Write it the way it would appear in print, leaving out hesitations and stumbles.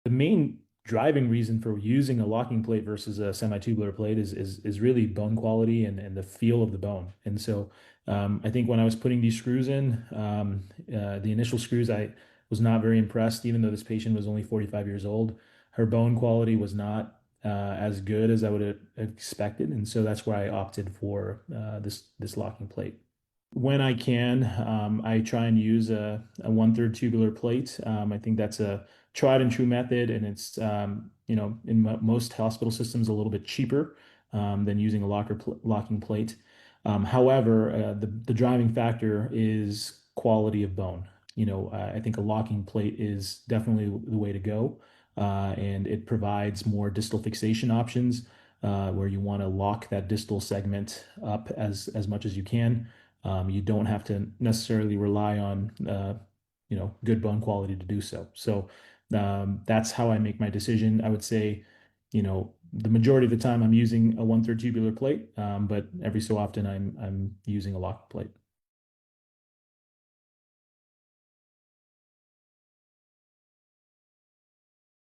the main driving reason for using a locking plate versus a semi-tubular plate is really bone quality and the feel of the bone. And so I think when I was putting these screws in, the initial screws, I was not very impressed, even though this patient was only 45 years old. Her bone quality was not as good as I would have expected, and so that's why I opted for this locking plate. When I can, I try and use a 1/3 tubular plate. I think that's a tried and true method, and it's in most hospital systems a little bit cheaper than using a locking plate. However, the driving factor is quality of bone. I think a locking plate is definitely the way to go, and it provides more distal fixation options where you want to lock that distal segment up as much as you can. You don't have to necessarily rely on good bone quality to do so. So that's how I make my decision. I would say, the majority of the time I'm using a 1/3 tubular plate, but every so often I'm using a lock plate.